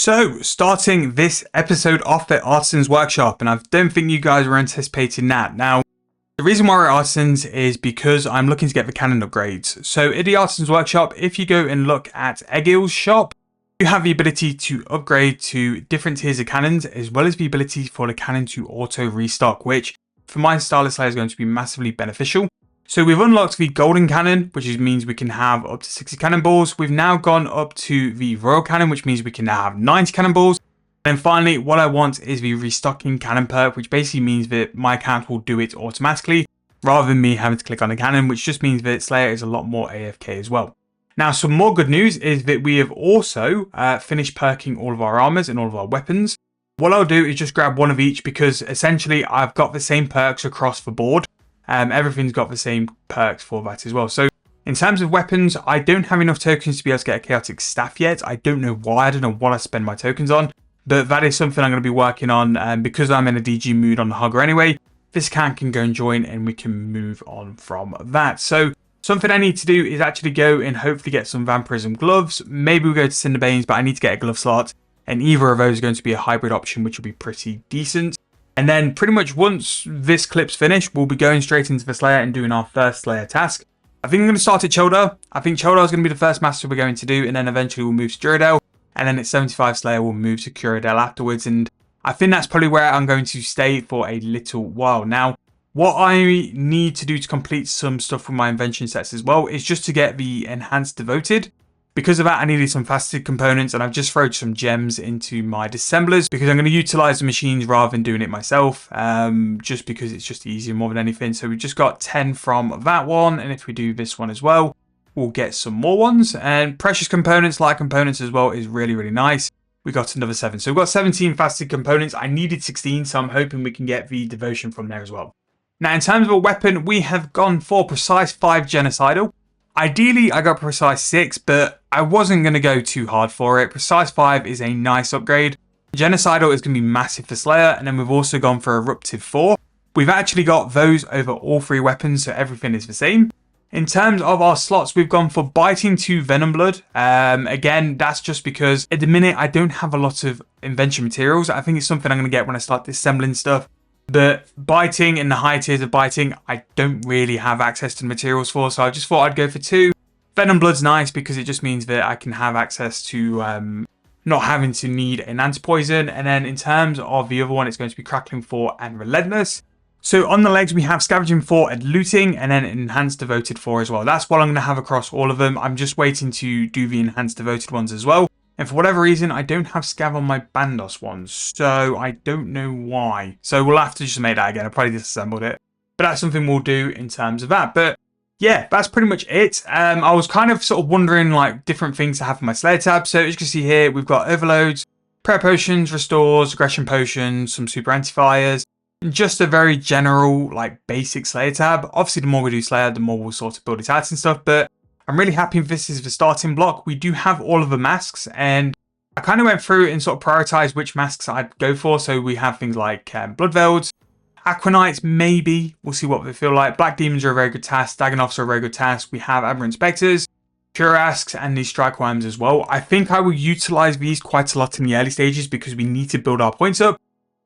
So, starting this episode off at Artisan's Workshop, and I don't think you guys were anticipating that. Now, the reason why we're at Artisan's is because I'm looking to get the cannon upgrades. So, at the Artisan's Workshop, if you go and look at Egil's shop, you have the ability to upgrade to different tiers of cannons, as well as the ability for the cannon to auto restock, which for my style of slayer is going to be massively beneficial. So we've unlocked the golden cannon, which means we can have up to 60 cannonballs. We've now gone up to the royal cannon, which means we can now have 90 cannonballs. And then finally, what I want is the restocking cannon perk, which basically means that my account will do it automatically, rather than me having to click on the cannon, which just means that Slayer is a lot more AFK as well. Now, some more good news is that we have also finished perking all of our armors and all of our weapons. What I'll do is just grab one of each because essentially I've got the same perks across the board. Everything's got the same perks for that as well. So in terms of weapons, I don't have enough tokens to be able to get a chaotic staff yet. I don't know why. I don't know what I spend my tokens on, but that is something I'm going to be working on because I'm in a DG mood on the Hogger anyway. This account can go and join and we can move on from that. So something I need to do is actually go and hopefully get some Vampirism gloves. Maybe we'll go to Cinderbanes, but I need to get a glove slot. And either of those is going to be a hybrid option, which will be pretty decent. And then pretty much once this clip's finished, we'll be going straight into the Slayer and doing our first Slayer task. I think I'm going to start at Childar. I think Childar is going to be the first master we're going to do, and then eventually we'll move to Duradel. And then at 75 Slayer, we'll move to Curadel afterwards. And I think that's probably where I'm going to stay for a little while. Now, what I need to do to complete some stuff with my invention sets as well is just to get the Enhanced Devoted. Because of that, I needed some faceted components, and I've just thrown some gems into my dissemblers because I'm going to utilize the machines rather than doing it myself, just because it's just easier more than anything. So we just got 10 from that one, and if we do this one as well, we'll get some more ones. And precious components, light components as well, is really, really nice. We got another 7. So we've got 17 faceted components. I needed 16, so I'm hoping we can get the devotion from there as well. Now, in terms of a weapon, we have gone for Precise 5 Genocidal. Ideally, I got Precise 6, but I wasn't going to go too hard for it. Precise 5 is a nice upgrade. Genocidal is going to be massive for Slayer, and then we've also gone for Eruptive 4. We've actually got those over all 3 weapons, so everything is the same. In terms of our slots, we've gone for Biting 2 Venom Blood. Again, that's just because at the minute, I don't have a lot of invention materials. I think it's something I'm going to get when I start disassembling stuff. But biting and the high tiers of biting, I don't really have access to the materials for, so I just thought I'd go for 2. Venom Blood's nice because it just means that I can have access to not having to need an anti-poison. And then in terms of the other one, it's going to be Crackling 4 and Relentless. So on the legs, we have Scavenging 4 and Looting, and then Enhanced Devoted 4 as well. That's what I'm going to have across all of them. I'm just waiting to do the Enhanced Devoted ones as well. And for whatever reason, I don't have Scav on my Bandos ones, so I don't know why. So we'll have to just make that again. I probably disassembled it. But that's something we'll do in terms of that. But yeah, that's pretty much it. I was kind of sort of wondering like different things to have for my Slayer tab. So as you can see here, we've got Overloads, Prayer Potions, Restores, Aggression Potions, some Super Anti-Fires, and just a very general like basic Slayer tab. Obviously, the more we do Slayer, the more we'll sort of build it out and stuff. But I'm really happy this is the starting block. We do have all of the masks, and I kind of went through and sort of prioritized which masks I'd go for. So we have things like Bloodvelds, Aquanites, maybe. We'll see what they feel like. Black Demons are a very good task. Dagonoths are a very good task. We have Aberrant Spectres, Kurasks, and these Strike Worms as well. I think I will utilize these quite a lot in the early stages because we need to build our points up.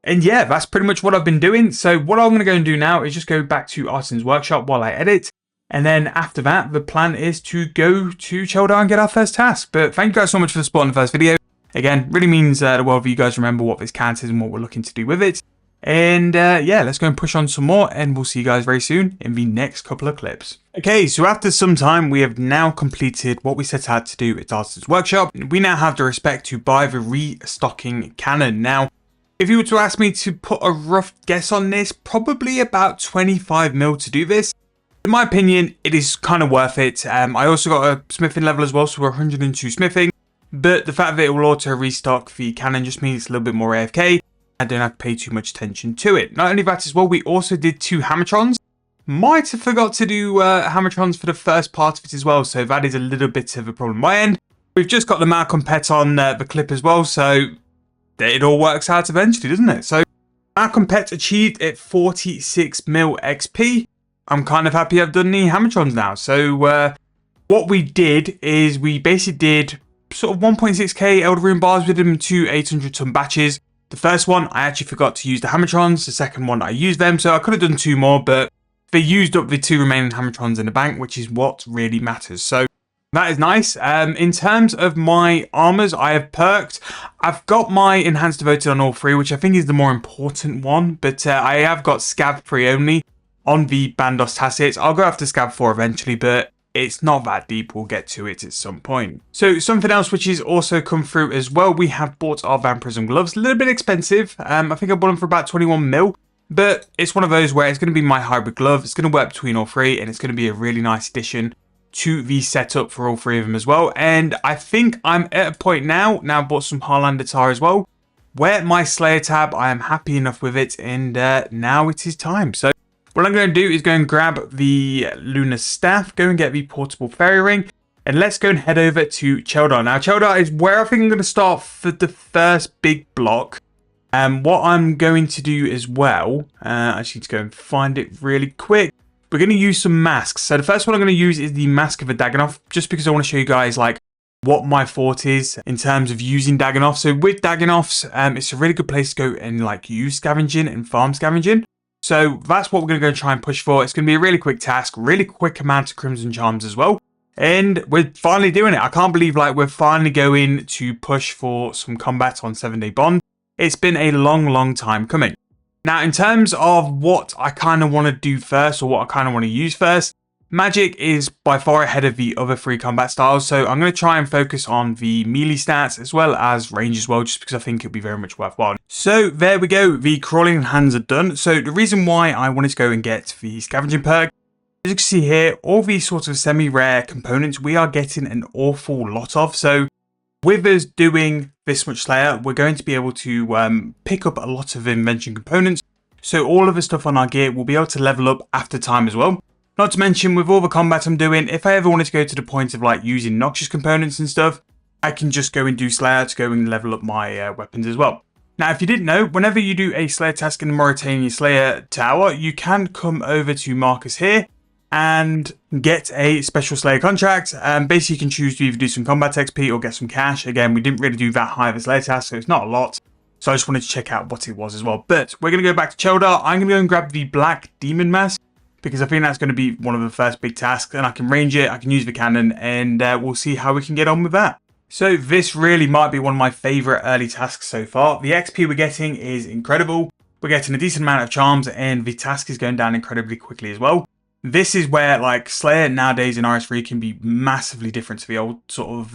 And yeah, that's pretty much what I've been doing. So what I'm going to go and do now is just go back to Artisan's Workshop while I edit. And then after that, the plan is to go to Childar and get our first task. But thank you guys so much for the support in the first video. Again, really means the world for you guys remember what this count is and what we're looking to do with it. And yeah, let's go and push on some more, and we'll see you guys very soon in the next couple of clips. Okay, so after some time, we have now completed what we set out to do at Artisan's Workshop. We now have the respect to buy the restocking cannon. Now, if you were to ask me to put a rough guess on this, probably about 25 mil to do this. In my opinion, it is kind of worth it. I also got a smithing level as well, so we're 102 smithing. But the fact that it will auto restock the cannon just means it's a little bit more AFK. I don't have to pay too much attention to it. Not only that as well, we also did 2 Hammertrons. Might have forgot to do Hammertrons for the first part of it as well, so that is a little bit of a problem on my end. We've just got the Malcolm Pet on the clip as well, so it all works out eventually, doesn't it? So Malcolm Pet achieved at 46 mil XP. I'm kind of happy I've done the Hammertrons now. So what we did is we basically did sort of 1.6k Elder Rune bars with them, 2 800-ton batches. The first one, I actually forgot to use the Hammertrons. The second one, I used them, so I could have done 2 more, but they used up the 2 remaining Hammertrons in the bank, which is what really matters. So that is nice. In terms of my armors, I have perked. I've got my Enhanced Devoted on all 3, which I think is the more important one, but I have got Scav 3 only on the Bandos Tassets. I'll go after Scav 4 eventually, but it's not that deep. We'll get to it at some point. So something else which has also come through as well, we have bought our Vampirism gloves. A little bit expensive. I think I bought them for about 21 mil. But it's one of those where it's going to be my hybrid glove. It's going to work between all 3, and it's going to be a really nice addition to the setup for all 3 of them as well. And I think I'm at a point now I bought some Harlander tar as well, where my Slayer tab, I am happy enough with it, and now it is time. So what I'm going to do is go and grab the Lunar Staff, go and get the portable fairy ring, and let's go and head over to Cheldar. Now Cheldar is where I think I'm going to start for the first big block. What I'm going to do as well, I just need to go and find it really quick. We're going to use some masks. So the first one I'm going to use is the Mask of a Dagannoth, just because I want to show you guys like what my thought is in terms of using Dagannoth. So with Dagannoths, it's a really good place to go and like use scavenging and farm scavenging. So that's what we're going to go try and push for. It's going to be a really quick task, really quick amount of Crimson Charms as well. And we're finally doing it. I can't believe like we're finally going to push for some combat on 7-Day Bond. It's been a long time coming. Now, in terms of what I kind of want to do first, or what I kind of want to use first, Magic is by far ahead of the other 3 combat styles, so I'm going to try and focus on the melee stats as well as range as well, just because I think it'll be very much worthwhile. So there we go, the crawling hands are done. So the reason why I wanted to go and get the scavenging perk, as you can see here, all these sorts of semi-rare components we are getting an awful lot of. So with us doing this much Slayer, we're going to be able to pick up a lot of invention components. So all of the stuff on our gear will be able to level up after time as well. Not to mention, with all the combat I'm doing, if I ever wanted to go to the point of like using noxious components and stuff, I can just go and do Slayer to go and level up my weapons as well. Now, if you didn't know, whenever you do a Slayer task in the Mauritania Slayer Tower, you can come over to Marcus here and get a special Slayer contract. Basically, you can choose to either do some combat XP or get some cash. Again, we didn't really do that high of a Slayer task, so it's not a lot. So I just wanted to check out what it was as well. But we're going to go back to Cheldar. I'm going to go and grab the Black Demon Mask, because I think that's going to be one of the first big tasks. And I can range it, I can use the cannon, and we'll see how we can get on with that. So this really might be one of my favourite early tasks so far. The XP we're getting is incredible. We're getting a decent amount of charms, and the task is going down incredibly quickly as well. This is where like Slayer nowadays in RS3 can be massively different to the old sort of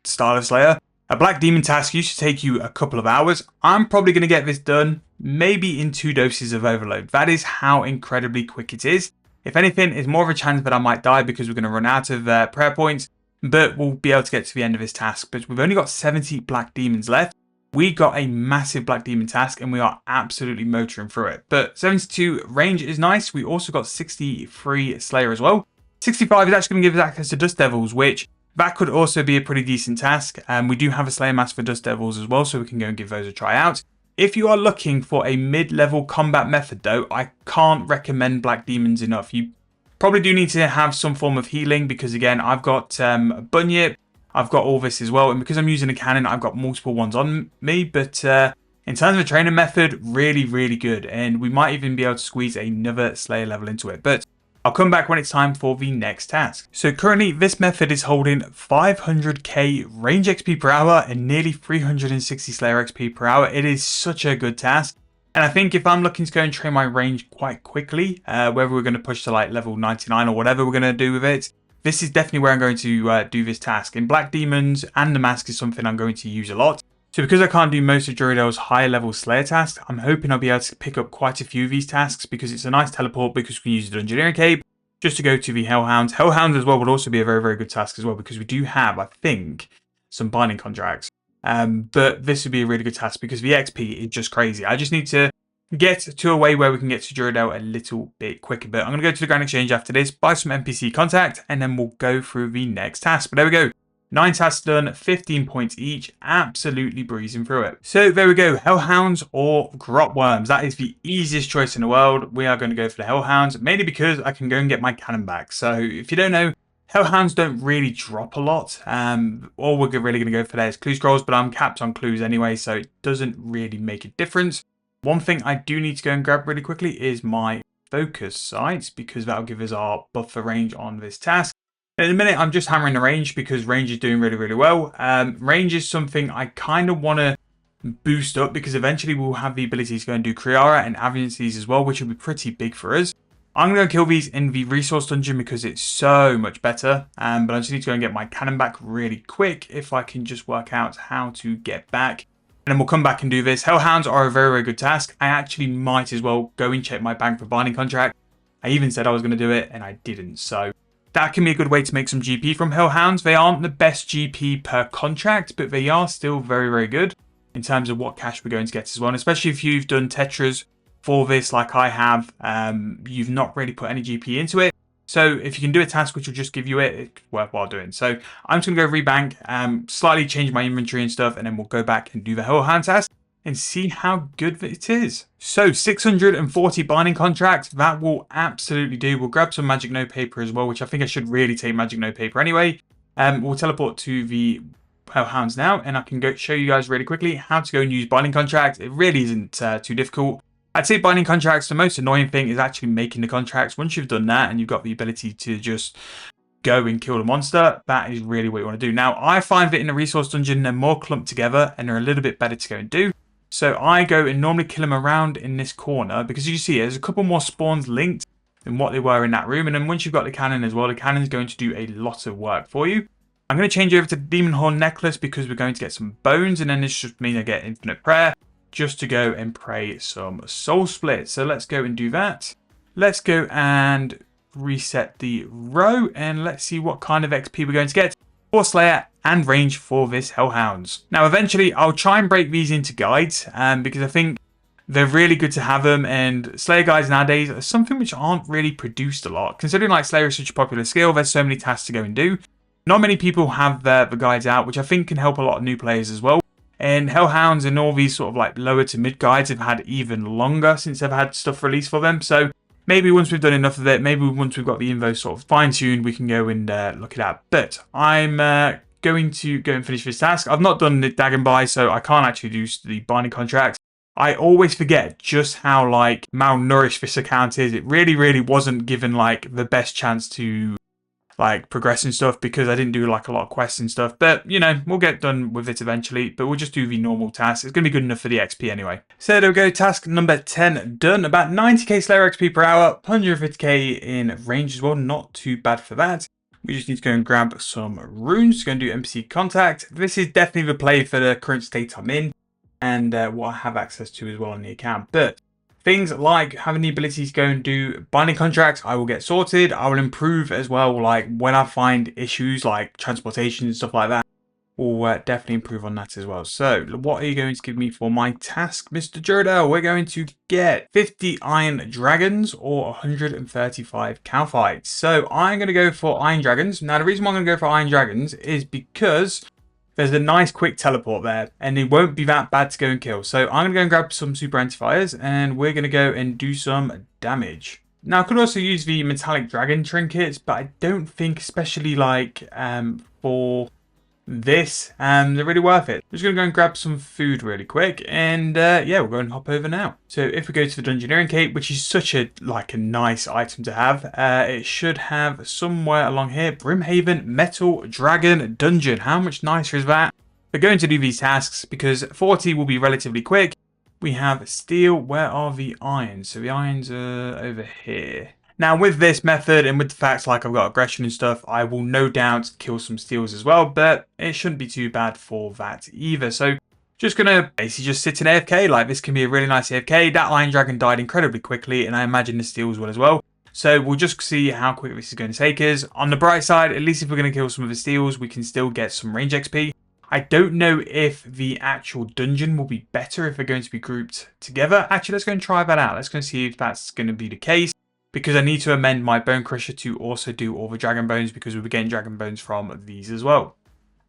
style of Slayer. A Black Demon task used to take you a couple of hours. I'm probably going to get this done maybe in 2 doses of overload. That is how incredibly quick it is. If anything, it's more of a chance that I might die because we're going to run out of prayer points, but we'll be able to get to the end of this task. But we've only got 70 Black Demons left. We got a massive Black Demon task and we are absolutely motoring through it. But 72 range is nice. We also got 63 Slayer as well. 65 is actually going to give us access to Dust Devils, which that could also be a pretty decent task. We do have a Slayer mask for Dust Devils as well, so we can go and give those a try out. If you are looking for a mid-level combat method though, I can't recommend Black Demons enough. You probably do need to have some form of healing because again, I've got Bunyip, I've got all this as well, and because I'm using a cannon, I've got multiple ones on me, but in terms of a training method, really good, and we might even be able to squeeze another Slayer level into it, but I'll come back when it's time for the next task. So currently, this method is holding 500k range XP per hour and nearly 360 Slayer XP per hour. It is such a good task, and I think if I'm looking to go and train my range quite quickly, whether we're going to push to like level 99 or whatever we're going to do with it, this is definitely where I'm going to do this task. And Black Demons and the Mask is something I'm going to use a lot. So because I can't do most of Juridel's high level Slayer tasks, I'm hoping I'll be able to pick up quite a few of these tasks because it's a nice teleport because we can use the Dungeoneering Cape just to go to the Hellhounds. Hellhounds as well would also be a very good task as well because we do have, I think, some binding contracts. But this would be a really good task because the XP is just crazy. I just need to get to a way where we can get to Juridel a little bit quicker. But I'm going to go to the Grand Exchange after this, buy some NPC contact, and then we'll go through the next task. But there we go. 9 tasks done, 15 points each, absolutely breezing through it. So there we go, Hellhounds or Grot Worms. That is the easiest choice in the world. We are going to go for the Hellhounds, mainly because I can go and get my cannon back. So if you don't know, Hellhounds don't really drop a lot. All we're really going to go for there is clue scrolls, but I'm capped on clues anyway, so it doesn't really make a difference. One thing I do need to go and grab really quickly is my focus sights, because that'll give us our buffer range on this task. In a minute, I'm just hammering the range because range is doing really, really well. Range is something I kind of want to boost up because eventually we'll have the ability to go and do Kriara and Aviancies as well, which will be pretty big for us. I'm going to kill these in the resource dungeon because it's so much better. But I just need to go and get my cannon back really quick if I can just work out how to get back. And then we'll come back and do this. Hellhounds are a very, very good task. I actually might as well go and check my bank for binding contract. I even said I was going to do it and I didn't. So that can be a good way to make some GP from Hellhounds. They aren't the best GP per contract, but they are still very, very good in terms of what cash we're going to get as well. And especially if you've done Tetras for this like I have, you've not really put any GP into it. So if you can do a task which will just give you it, it's worthwhile doing. So I'm just going to go rebank, slightly change my inventory and stuff, and then we'll go back and do the Hellhound task and see how good it is. So 640 binding contracts, that will absolutely do. We'll grab some magic note paper as well, which I think I should really take magic note paper anyway. We'll teleport to the Hellhounds now, and I can go show you guys really quickly how to go and use binding contracts. It really isn't too difficult. I'd say binding contracts, the most annoying thing is actually making the contracts. Once you've done that and you've got the ability to just go and kill the monster, that is really what you want to do. Now, I find that in the resource dungeon, they're more clumped together and they're a little bit better to go and do. So I go and normally kill them around in this corner because you see there's a couple more spawns linked than what they were in that room. And then once you've got the cannon as well, the cannon is going to do a lot of work for you. I'm going to change over to the Demon Horn Necklace because we're going to get some bones, and then this just means I get Infinite Prayer just to go and pray some Soul Split. So let's go and do that. Let's go and reset the row, and let's see what kind of XP we're going to get for Slayer and range for this Hellhounds. Now, eventually, I'll try and break these into guides because I think they're really good to have them, and Slayer guides nowadays are something which aren't really produced a lot. Considering like Slayer is such a popular skill, there's so many tasks to go and do. Not many people have the guides out, which I think can help a lot of new players as well. And Hellhounds and all these sort of like lower to mid guides have had even longer since they've had stuff released for them. So maybe once we've done enough of it, maybe once we've got the info sort of fine-tuned, we can go and look it up. But I'm going to go and finish this task. I've not done the Dagon Buy, so I can't actually do the binding contracts. I always forget just how like malnourished this account is. It really, really wasn't given like the best chance to like progressing stuff because I didn't do like a lot of quests and stuff, but you know, we'll get done with it eventually, but we'll just do the normal tasks. It's going to be good enough for the XP anyway. So there we go, task number 10 done. About 90k Slayer XP per hour, 150k in range as well, not too bad for that. We just need to go and grab some runes, go and do NPC contact. This is definitely the play for the current state I'm in and what I have access to as well on the account, but things like having the ability to go and do binding contracts, I will get sorted. I will improve as well, like when I find issues like transportation and stuff like that, we'll definitely improve on that as well. So what are you going to give me for my task, Mr. Jodel? We're going to get 50 Iron Dragons or 135 cow fights. So I'm going to go for Iron Dragons. Now the reason why I'm going to go for Iron Dragons is because there's a nice quick teleport there, and it won't be that bad to go and kill. So I'm going to go and grab some super antifiers, and we're going to go and do some damage. Now, I could also use the metallic dragon trinkets, but I don't think, especially like for this, they're really worth it. I'm just going to go and grab some food really quick, and yeah, we'll go and hop over now. So if we go to the Dungeoneering Cape, which is such a nice item to have, it should have somewhere along here, Brimhaven Metal Dragon Dungeon. How much nicer is that? We're going to do these tasks because 40 will be relatively quick. We have steel. Where are the irons? So the irons are over here. Now with this method and with the fact like I've got aggression and stuff, I will no doubt kill some steals as well, but it shouldn't be too bad for that either. So just going to basically just sit in AFK, like this can be a really nice AFK. That Iron Dragon died incredibly quickly and I imagine the steals will as well. So we'll just see how quick this is going to take us. On the bright side, at least if we're going to kill some of the steals, we can still get some range XP. I don't know if the actual dungeon will be better if they're going to be grouped together. Actually, let's go and try that out. Let's go and see if that's going to be the case. Because I need to amend my Bone Crusher to also do all the Dragon Bones because we'll be getting Dragon Bones from these as well.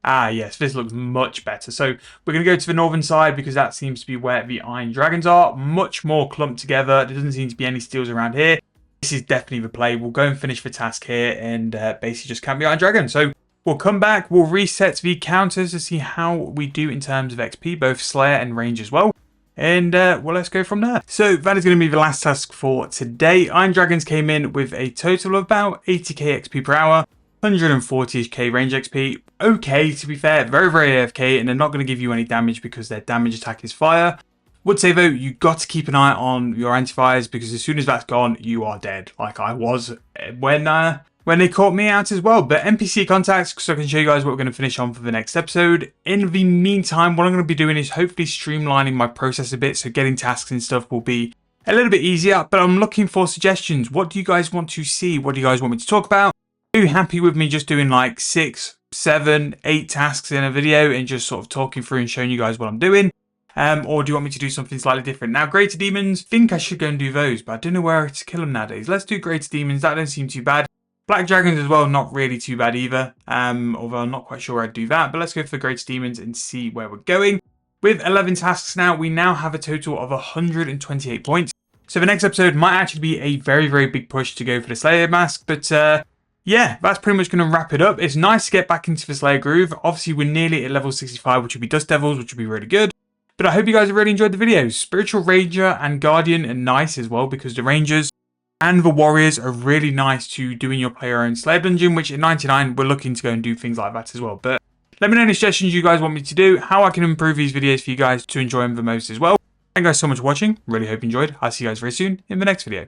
Ah, yes, this looks much better. So we're going to go to the northern side because that seems to be where the Iron Dragons are. Much more clumped together. There doesn't seem to be any steals around here. this is definitely the play. We'll go and finish the task here and basically just camp behind dragon. So we'll come back, we'll reset the counters to see how we do in terms of XP, both Slayer and range as well. And well, let's go from there. So that is going to be the last task for today. Iron Dragons came in with a total of about 80k XP per hour, 140k range XP. Okay, to be fair, very, very AFK, and they're not going to give you any damage because their damage attack is fire. Would say though, you got to keep an eye on your anti-fires because as soon as that's gone, you are dead. Like I was when they caught me out as well. But NPC contacts, so I can show you guys what we're going to finish on for the next episode. In the meantime, what I'm going to be doing is hopefully streamlining my process a bit, so getting tasks and stuff will be a little bit easier. But I'm looking for suggestions. What do you guys want to see? What do you guys want me to talk about? Are you happy with me just doing like 6, 7, 8 tasks in a video and just sort of talking through and showing you guys what I'm doing? Or do you want me to do something slightly different? Now, Greater Demons, I think I should go and do those, but I don't know where to kill them nowadays. Let's do Greater Demons. That don't seem too bad. Black Dragons as well, not really too bad either. Although I'm not quite sure I'd do that. But let's go for Greater Demons and see where we're going. With 11 tasks now, we now have a total of 128 points. So the next episode might actually be a very, very big push to go for the Slayer mask. But yeah, that's pretty much going to wrap it up. It's nice to get back into the Slayer groove. Obviously, we're nearly at level 65, which will be Dust Devils, which will be really good. But I hope you guys have really enjoyed the videos. Spiritual Ranger and Guardian are nice as well because the Rangers and the Warriors are really nice to do in your player own Slayer dungeon, which at 99 we're looking to go and do things like that as well. But let me know any suggestions you guys want me to do, how I can improve these videos for you guys to enjoy them the most as well. Thank you guys so much for watching. Really hope you enjoyed. I'll see you guys very soon in the next video.